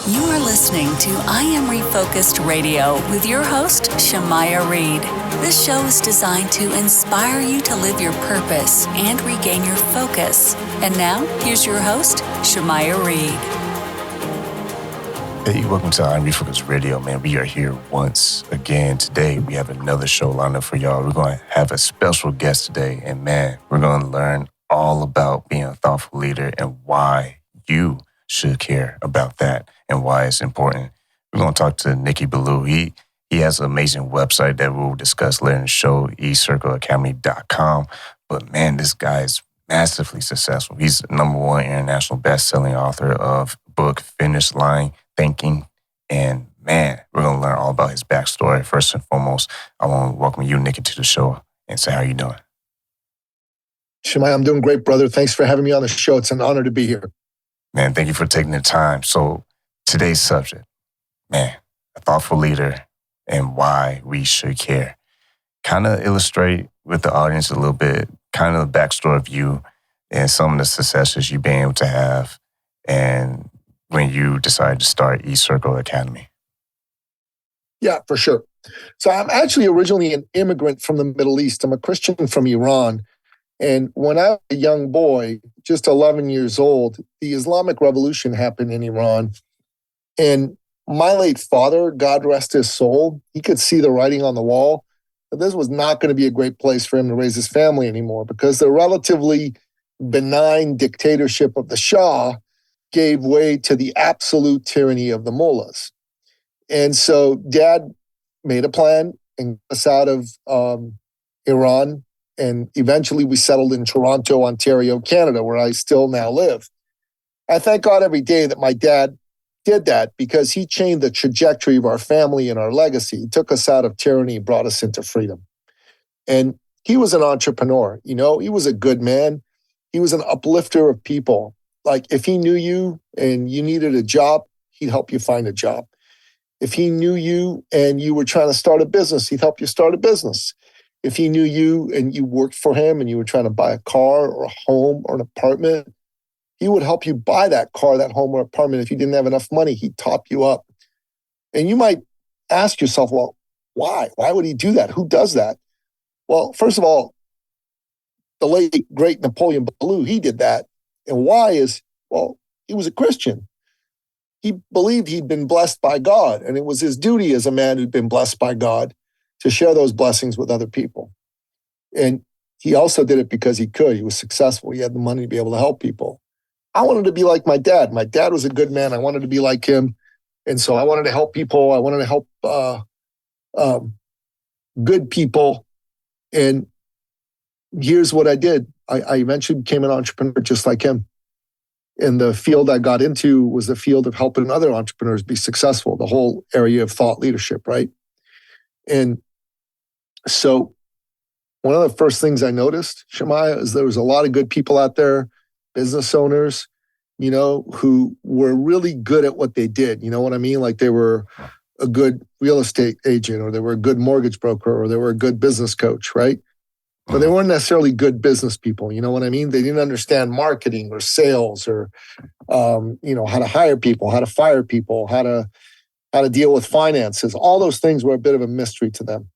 You are listening to I Am Refocused Radio with your host, Shamaya Reed. This show is designed to inspire you to live your purpose and regain your focus. And now, here's your host, Shamaya Reed. Hey, welcome to I Am Refocused Radio, man. We are here once again today. We have another show lined up for y'all. We're going to have a special guest today. And man, we're going to learn all about being a thoughtful leader and why you should care about that and why it's important. We're going to talk to Nicky Billou. He has an amazing website that we'll discuss later in the show, ecircleacademy.com. But man, this guy is massively successful. He's the #1 international best-selling author of book Finish Line Thinking. And man, we're going to learn all about his backstory. First and foremost, I want to welcome you, Nicky, to the show and say, how are you doing? Shemai, I'm doing great, brother. Thanks for having me on the show. It's an honor to be here. Man, thank you for taking the time. So today's subject, man, a thoughtful leader and why we should care. Kind of illustrate with the audience a little bit, kind of the backstory of you and some of the successes you've been able to have and when you decided to start eCircle Academy. Yeah, for sure. So I'm actually originally an immigrant from the Middle East. I'm a Christian from Iran. And when I was a young boy, just 11 years old, the Islamic Revolution happened in Iran. And my late father, God rest his soul, he could see the writing on the wall that this was not going to be a great place for him to raise his family anymore because the relatively benign dictatorship of the Shah gave way to the absolute tyranny of the mullahs. And so Dad made a plan and got us out of Iran. And eventually we settled in Toronto, Ontario, Canada, where I still now live. I thank God every day that my dad did that because he changed the trajectory of our family and our legacy. He took us out of tyranny, brought us into freedom. And he was an entrepreneur, you know, he was a good man. He was an uplifter of people. Like if he knew you and you needed a job, he'd help you find a job. If he knew you and you were trying to start a business, he'd help you start a business. If he knew you and you worked for him and you were trying to buy a car or a home or an apartment, he would help you buy that car, that home or apartment. If you didn't have enough money, he'd top you up. And you might ask yourself, well, why? Why would he do that? Who does that? Well, first of all, the late, great Napoleon Billou, he did that. And why is, well, he was a Christian. He believed he'd been blessed by God, and it was his duty as a man who'd been blessed by God to share those blessings with other people. And he also did it because he could. He was successful. He had the money to be able to help people. I wanted to be like my dad. My dad was a good man. I wanted to be like him. And so I wanted to help people. I wanted to help good people. And here's what I did. I eventually became an entrepreneur just like him. And the field I got into was the field of helping other entrepreneurs be successful, the whole area of thought leadership, right? And so one of the first things I noticed, Shemaya, is there was a lot of good people out there, business owners, you know, who were really good at what they did. You know what I mean? Like they were a good real estate agent, or they were a good mortgage broker, or they were a good business coach, right? But they weren't necessarily good business people. You know what I mean? They didn't understand marketing or sales or, you know, how to hire people, how to fire people, how to deal with finances. All those things were a bit of a mystery to them.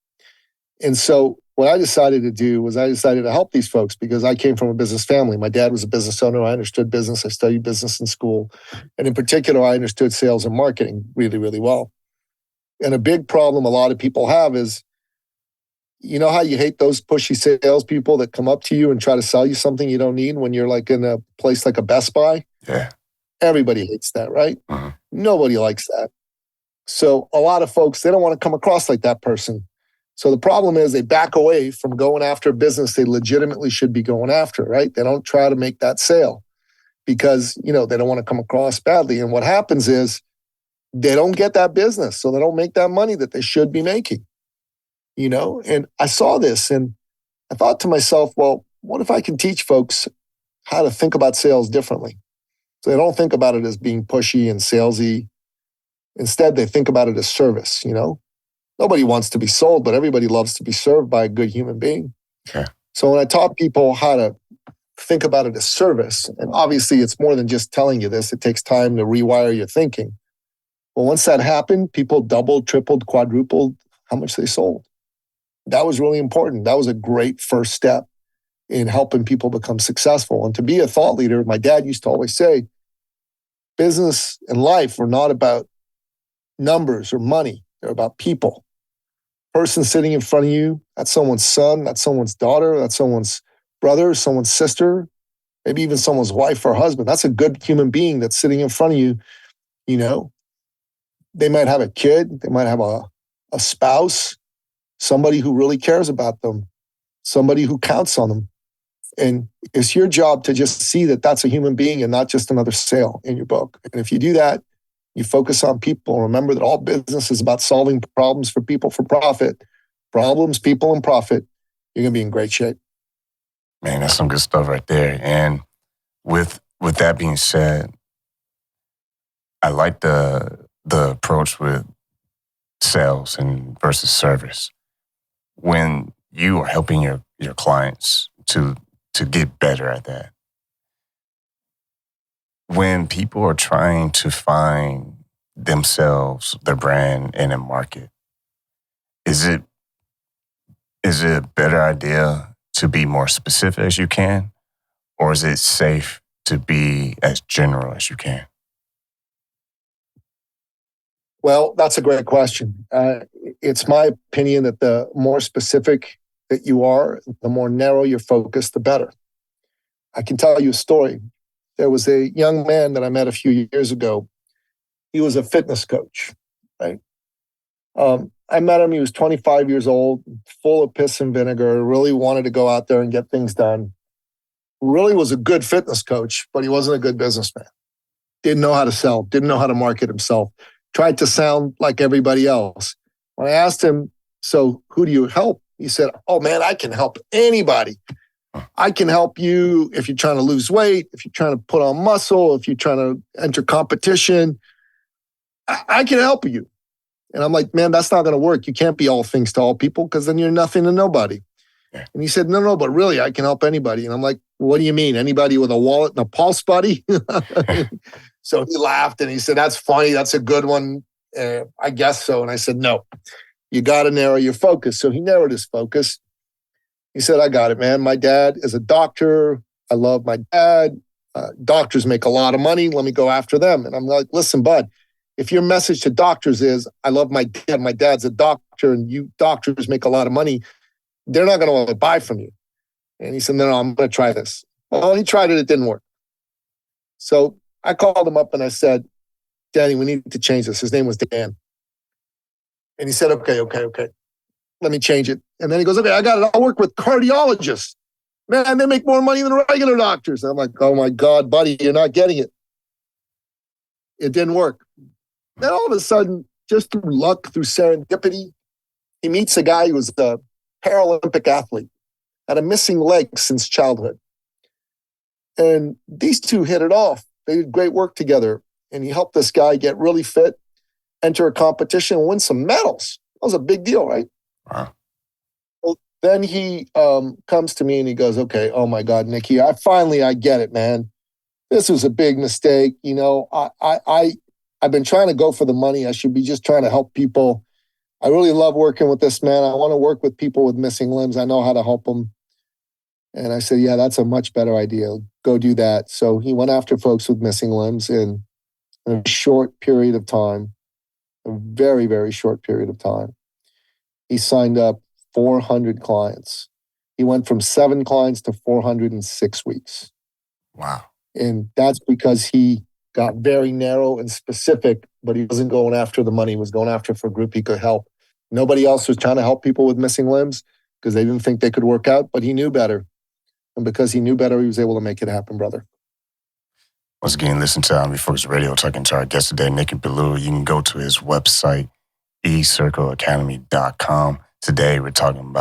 And so what I decided to do was I decided to help these folks because I came from a business family. My dad was a business owner. I understood business. I studied business in school. And in particular, I understood sales and marketing really, really well. And a big problem a lot of people have is, you know how you hate those pushy salespeople that come up to you and try to sell you something you don't need when you're like in a place like a Best Buy? Yeah. Everybody hates that, right? Uh-huh. Nobody likes that. So a lot of folks, they don't want to come across like that person. So the problem is they back away from going after a business they legitimately should be going after, right? They don't try to make that sale because, you know, they don't want to come across badly. And what happens is they don't get that business. So they don't make that money that they should be making, you know? And I saw this and I thought to myself, well, what if I can teach folks how to think about sales differently? So they don't think about it as being pushy and salesy. Instead, they think about it as service, you know? Nobody wants to be sold, but everybody loves to be served by a good human being. Okay. So when I taught people how to think about it as service, and obviously it's more than just telling you this, it takes time to rewire your thinking. Well, once that happened, people doubled, tripled, quadrupled how much they sold. That was really important. That was a great first step in helping people become successful. And to be a thought leader, my dad used to always say, business and life are not about numbers or money. They're about people. Person sitting in front of you, that's someone's son, that's someone's daughter, that's someone's brother, someone's sister, maybe even someone's wife or husband. That's a good human being that's sitting in front of you. You know, they might have a kid, they might have a spouse, somebody who really cares about them, somebody who counts on them. And it's your job to just see that that's a human being and not just another sale in your book. And if you do that, you focus on people. Remember that all business is about solving problems for people for profit. Problems, people, and profit. You're going to be in great shape. Man, that's some good stuff right there. And with that being said, I like the approach with sales and versus service. When you are helping your clients to get better at that, when people are trying to find themselves, their brand, in a market, is it a better idea to be more specific as you can, or is it safe to be as general as you can? Well, that's a great question. It's my opinion that the more specific that you are, the more narrow your focus, the better. I can tell you a story. There was a young man that I met a few years ago. He was a fitness coach, right? I met him. He was 25 years old, full of piss and vinegar, really wanted to go out there and get things done. Really was a good fitness coach, but he wasn't a good businessman. Didn't know how to sell, didn't know how to market himself. Tried to sound like everybody else. When I asked him, so who do you help? He said, oh man, I can help anybody. I can help you if you're trying to lose weight, if you're trying to put on muscle, if you're trying to enter competition. I can help you. And I'm like, man, that's not going to work. You can't be all things to all people because then you're nothing to nobody. Yeah. And he said, no, but really, I can help anybody. And I'm like, what do you mean? Anybody with a wallet and a pulse, buddy? So he laughed and he said, that's funny. That's a good one. I guess so. And I said, no, you got to narrow your focus. So he narrowed his focus. He said, I got it, man. My dad is a doctor. I love my dad. Doctors make a lot of money. Let me go after them. And I'm like, listen, bud, if your message to doctors is, I love my dad, my dad's a doctor, and you doctors make a lot of money, they're not going to want to buy from you. And he said, no, I'm going to try this. Well, he tried it. It didn't work. So I called him up and I said, Danny, we need to change this. His name was Dan. And he said, okay. Let me change it. And then he goes, okay, I got it. I'll work with cardiologists. Man, they make more money than regular doctors. And I'm like, oh my God, buddy, you're not getting it. It didn't work. Then all of a sudden, just through luck, through serendipity, he meets a guy who was a Paralympic athlete, had a missing leg since childhood. And these two hit it off. They did great work together. And he helped this guy get really fit, enter a competition, and win some medals. That was a big deal, right? Wow. Well, then he comes to me and he goes, okay, oh my God, Nicky, I get it, man. This was a big mistake. You know, I've been trying to go for the money. I should be just trying to help people. I really love working with this man. I want to work with people with missing limbs. I know how to help them. And I said, yeah, that's a much better idea. Go do that. So he went after folks with missing limbs in a short period of time, a very, very short period of time. He signed up 400 clients. He went from 7 clients to 400 in 6 weeks. Wow. And that's because he got very narrow and specific, but he wasn't going after the money. He was going after for a group he could help. Nobody else was trying to help people with missing limbs because they didn't think they could work out, but he knew better. And because he knew better, he was able to make it happen, brother. Once again, listen to Refocus Radio, talking to our guest today, Nicky Billou. You can go to his website, ecircleacademy.com. Today, we're talking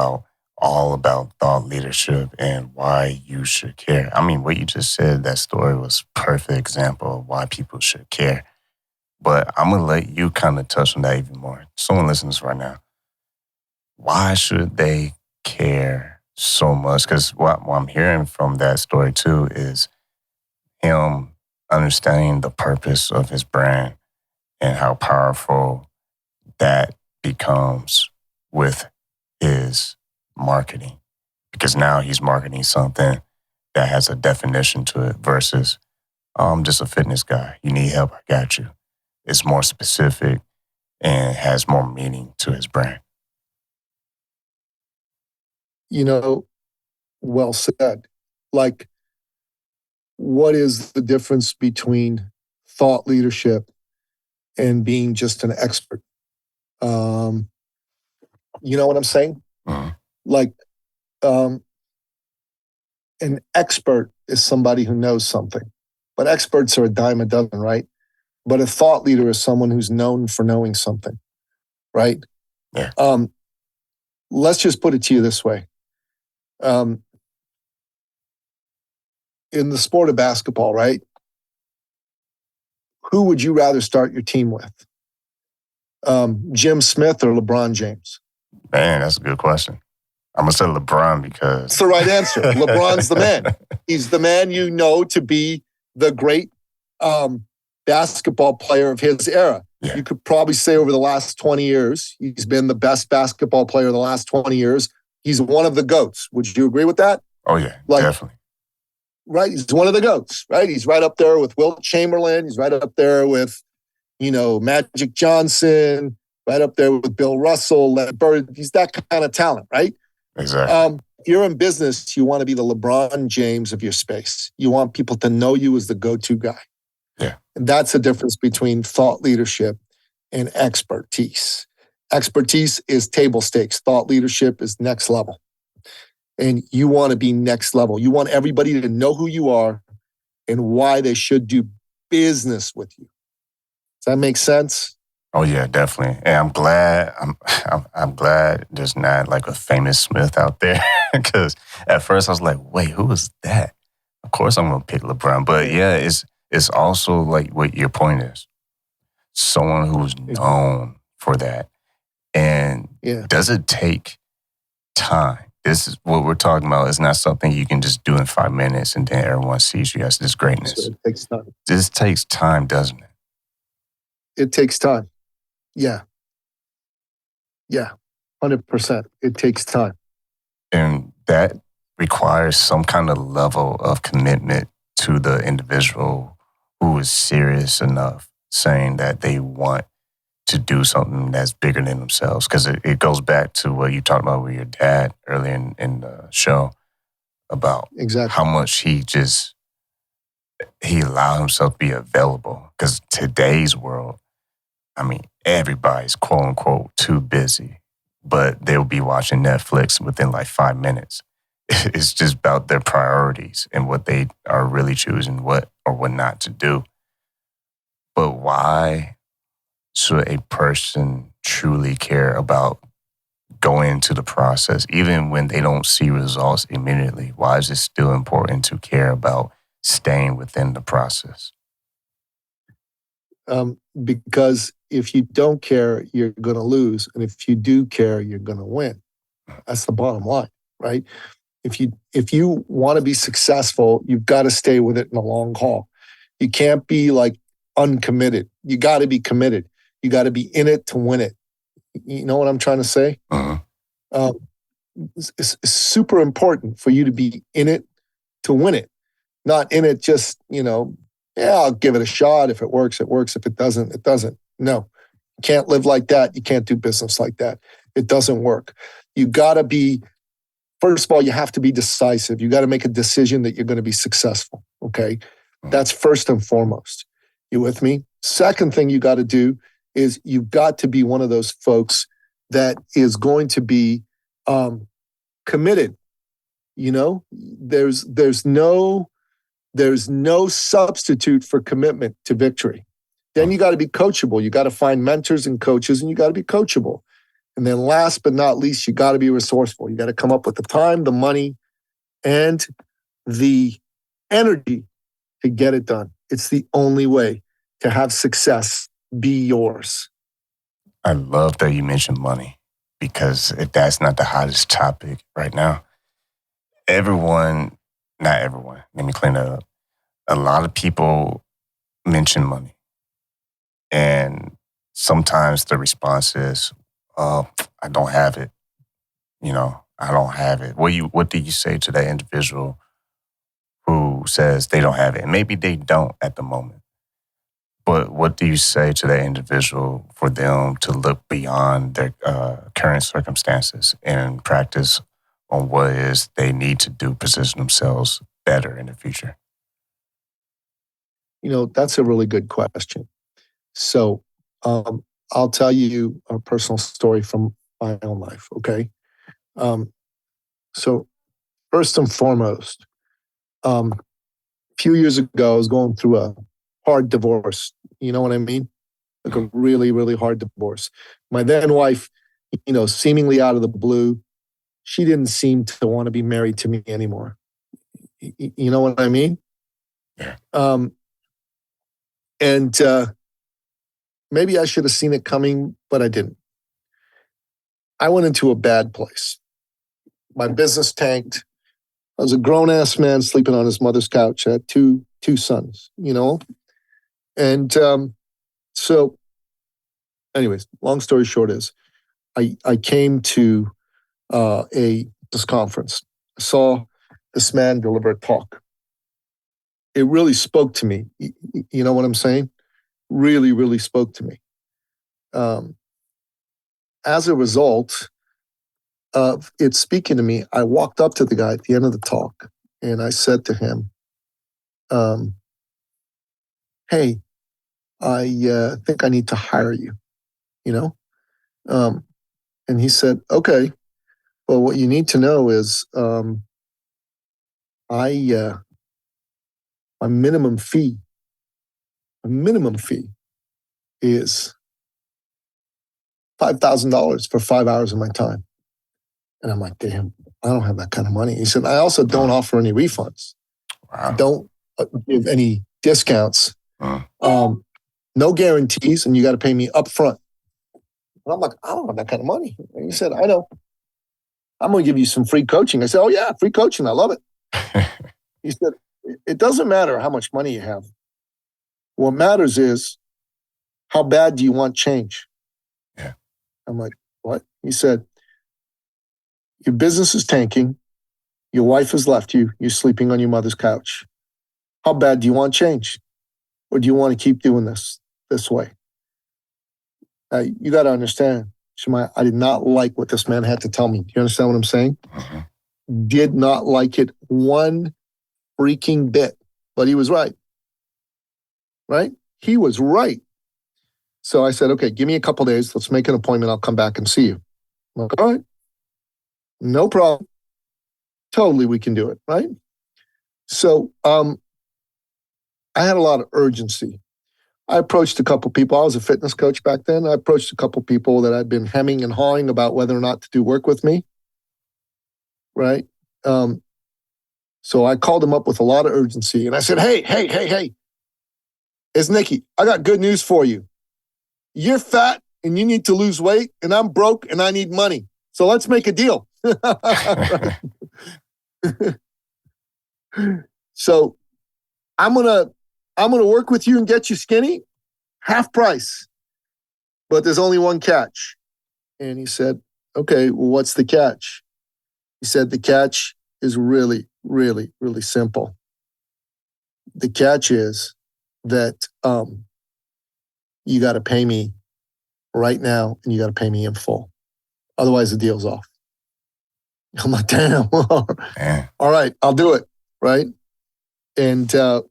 all about thought leadership and why you should care. I mean, what you just said, that story was a perfect example of why people should care. But I'm going to let you kind of touch on that even more. Someone listening to this right now. Why should they care so much? Because what I'm hearing from that story too is him understanding the purpose of his brand and how powerful that becomes with his marketing. Because now he's marketing something that has a definition to it versus, oh, I'm just a fitness guy. You need help, I got you. It's more specific and has more meaning to his brand. Well said. Like, what is the difference between thought leadership and being just an expert? You know what I'm saying? Mm-hmm. Like, an expert is somebody who knows something, but experts are a dime a dozen, right? But a thought leader is someone who's known for knowing something, right? Yeah. Let's just put it to you this way. In the sport of basketball, right? Who would you rather start your team with? Jim Smith or LeBron James? Man, that's a good question. I'm going to say LeBron because... It's the right answer. LeBron's the man. He's the man you know to be the great basketball player of his era. Yeah. You could probably say over the last 20 years, he's been the best basketball player of the last 20 years. He's one of the GOATs. Would you agree with that? Oh, yeah, definitely. Right? He's one of the GOATs, right? He's right up there with Wilt Chamberlain. He's right up there with, Magic Johnson, right up there with Bill Russell, Larry Bird. He's that kind of talent, right? Exactly. If you're in business, you want to be the LeBron James of your space. You want people to know you as the go-to guy. Yeah. And that's the difference between thought leadership and expertise. Expertise is table stakes. Thought leadership is next level. And you want to be next level. You want everybody to know who you are and why they should do business with you. Does that make sense? Oh yeah, definitely. And I'm glad there's not like a famous Smith out there because at first I was like, wait, who is that? Of course I'm gonna pick LeBron, but yeah, it's also like what your point is. Someone who's known for that, and does it take time? This is what we're talking about. It's not something you can just do in 5 minutes and then everyone sees you as this greatness. So it takes time. This takes time, doesn't it? It takes time. Yeah. 100%. It takes time. And that requires some kind of level of commitment to the individual who is serious enough saying that they want to do something that's bigger than themselves. Because it goes back to what you talked about with your dad earlier in the show about how much he allowed himself to be available. Because today's world, everybody's quote unquote too busy, but they'll be watching Netflix within like 5 minutes. It's just about their priorities and what they are really choosing what or what not to do. But why should a person truly care about going into the process, even when they don't see results immediately? Why is it still important to care about staying within the process? Because if you don't care, you're going to lose. And if you do care, you're going to win. That's the bottom line, right? If you want to be successful, you've got to stay with it in the long haul. You can't be like uncommitted. You got to be committed. You got to be in it to win it. You know what I'm trying to say? Uh-huh. It's super important for you to be in it to win it. Not in it just, I'll give it a shot. If it works, it works. If it doesn't, it doesn't. No, you can't live like that. You can't do business like that. It doesn't work. You got to be, first of all, you have to be decisive. You got to make a decision that you're going to be successful. Okay. That's first and foremost. You with me? Second thing you got to do is you've got to be one of those folks that is going to be committed. There's no substitute for commitment to victory. Then you got to be coachable. You got to find mentors and coaches, and you got to be coachable. And then last but not least, you got to be resourceful. You got to come up with the time, the money, and the energy to get it done. It's the only way to have success be yours. I love that you mentioned money, because if that's not the hottest topic right now, not everyone, let me clean that up. A lot of people mention money. And sometimes the response is, I don't have it. I don't have it. What do you say to that individual who says they don't have it? And maybe they don't at the moment. But what do you say to that individual for them to look beyond their current circumstances and practice on what it is they need to do, position themselves better in the future? That's a really good question. So I'll tell you a personal story from my own life, okay? So first and foremost, a few years ago, I was going through a hard divorce. You know what I mean? Like a really, really hard divorce. My then wife, seemingly out of the blue, she didn't seem to want to be married to me anymore. You know what I mean? Yeah. And maybe I should have seen it coming, but I didn't. I went into a bad place. My business tanked. I was a grown-ass man sleeping on his mother's couch. I had two sons, And so, anyways, long story short is, I came to this conference. I saw this man deliver a talk. It really spoke to me. You know what I'm saying? Really, really spoke to me. As a result of it speaking to me, I walked up to the guy at the end of the talk and I said to him, hey, I think I need to hire you, And he said, okay, well, what you need to know is my minimum fee is $5,000 for 5 hours of my time. And I'm like, damn, I don't have that kind of money. He said, I also don't offer any refunds. Wow. I don't give any discounts. No guarantees, and you got to pay me up front. And I'm like, I don't have that kind of money. And he said, I know. I'm going to give you some free coaching. I said, oh yeah, free coaching. I love it. He said, it doesn't matter how much money you have. What matters is, how bad do you want change? Yeah. I'm like, what? He said, your business is tanking. Your wife has left you. You're sleeping on your mother's couch. How bad do you want change? Or do you want to keep doing this way? You got to understand, Shemaiah, I did not like what this man had to tell me. Do you understand what I'm saying? Mm-hmm. Did not like it one freaking bit. But he was right. Right? He was right. So I said, okay, give me a couple days. Let's make an appointment. I'll come back and see you. I'm like, all right. No problem. Totally, we can do it, right? So I had a lot of urgency. I approached a couple people. I was a fitness coach back then. I approached a couple people that I'd been hemming and hawing about whether or not to do work with me, right? So I called them up with a lot of urgency, and I said, hey, it's Nicky. I got good news for you. You're fat, and you need to lose weight, and I'm broke, and I need money. So let's make a deal. So I'm gonna work with you and get you skinny, half price. But there's only one catch. And he said, okay, well, what's the catch? He said, the catch is really, really, really simple. The catch is that you got to pay me right now, and you got to pay me in full. Otherwise, the deal's off. I'm like, damn. All right, I'll do it. Right. And so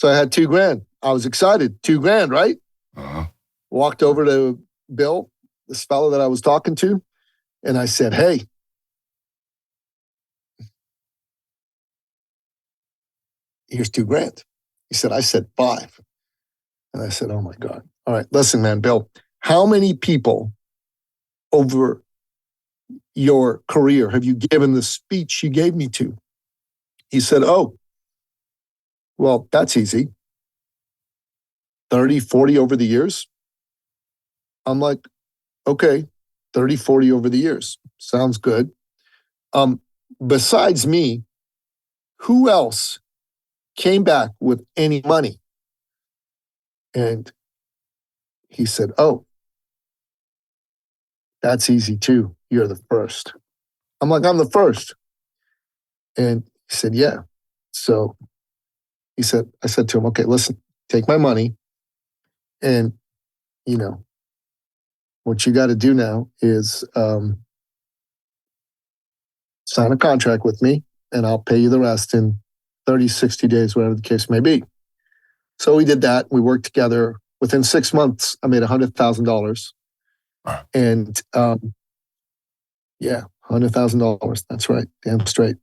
I had $2,000. I was excited. $2,000, right? Uh-huh. Walked over to Bill, this fellow that I was talking to, and I said, hey, here's $2,000. He said, I said 5. And I said, oh my God. All right, listen, man, Bill, how many people over your career have you given the speech you gave me to? He said, oh, well, that's easy. 30, 40 over the years. I'm like, okay, 30, 40 over the years. Sounds good. Besides me, who else came back with any money? And he said, "Oh, that's easy too. You're the first." I'm like, "I'm the first." And he said, "Yeah." So I said to him, "Okay, listen, take my money. And, what you got to do now is sign a contract with me, and I'll pay you the rest in 30, 60 days, whatever the case may be." So we did that. We worked together. Within 6 months, I made $100,000. Wow. And yeah, $100,000. That's right. Damn straight.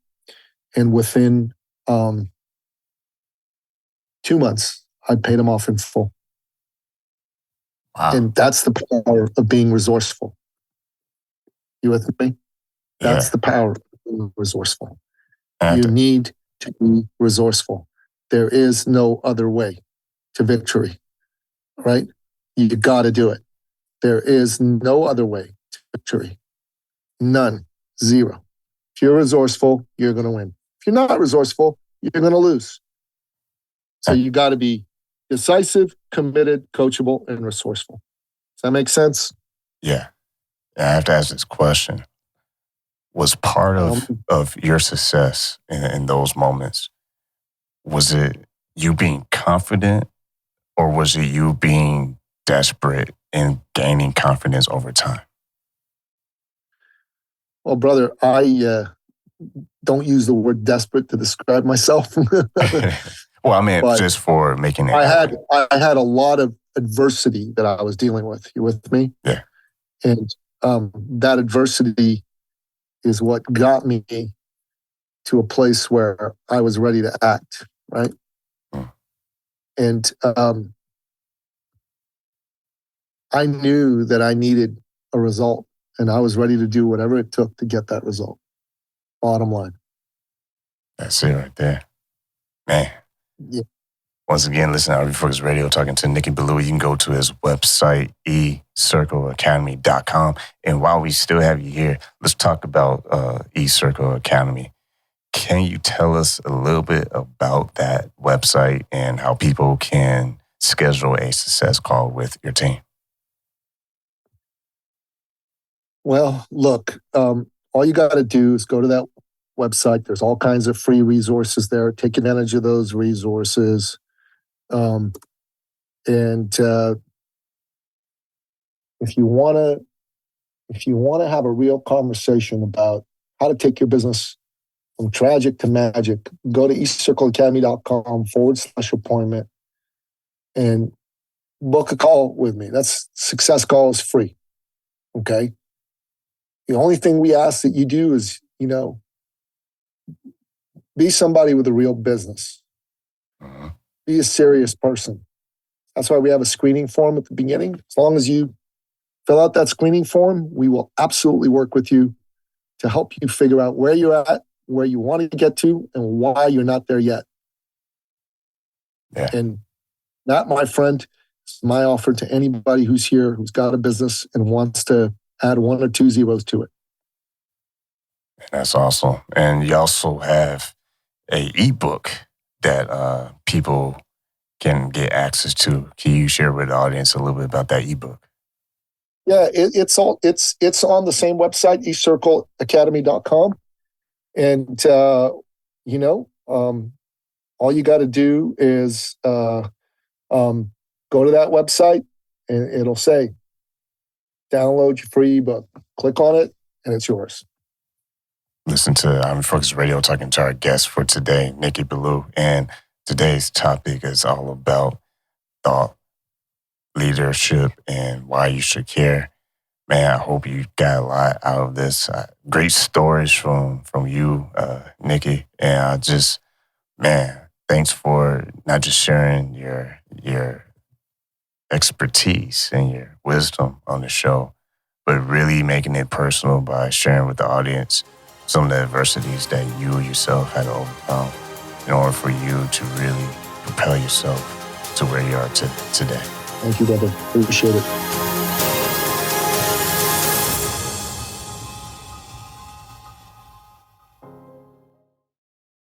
And within 2 months, I paid him off in full. Wow. And that's the power of being resourceful. You with me? That's the power of being resourceful. You need to be resourceful. There is no other way to victory, right? You got to do it. There is no other way to victory. None. Zero. If you're resourceful, you're going to win. If you're not resourceful, you're going to lose. So you got to be decisive, committed, coachable, and resourceful. Does that make sense? Yeah. I have to ask this question. Was part of your success in those moments, was it you being confident, or was it you being desperate and gaining confidence over time? Well, brother, I don't use the word desperate to describe myself. Well, I mean, just for making it. I had a lot of adversity that I was dealing with. You with me? Yeah. And that adversity is what got me to a place where I was ready to act, right? And I knew that I needed a result, and I was ready to do whatever it took to get that result. Bottom line. That's it right there. Man. Yeah. Once again, listen to Refocus Radio, talking to Nicky Billou. You can go to his website, eCircleacademy.com. And while we still have you here, let's talk about eCircle Academy. Can you tell us a little bit about that website and how people can schedule a success call with your team? Well, look, all you got to do is go to that website. There's all kinds of free resources there. Take advantage of those resources. And if you want to have a real conversation about how to take your business from tragic to magic, go to ecircleacademy.com/appointment and book a call with me. That's success call is free. Okay. The only thing we ask that you do is, be somebody with a real business. Be a serious person. That's why we have a screening form at the beginning. As long as you fill out that screening form, we will absolutely work with you to help you figure out where you're at, where you want to get to, and why you're not there yet. Yeah. And that, my friend, is my offer to anybody who's here, who's got a business and wants to add 1 or 2 zeros to it. That's awesome. And you also have an ebook that people can get access to. Can you share with the audience a little bit about that ebook? Yeah, it's on the same website, ecircleacademy.com. And all you got to do is go to that website, and it'll say, download your free ebook. Click on it, and it's yours. Listen to Refocus Radio, talking to our guest for today, Nicky Billou. And today's topic is all about thought, leadership, and why you should care. Man, I hope you got a lot out of this. Great stories from you, Nicky. And thanks for not just sharing your expertise and your wisdom on the show, but really making it personal by sharing with the audience some of the adversities that you yourself had to overcome in order for you to really propel yourself to where you are today. Thank you, brother. Appreciate it.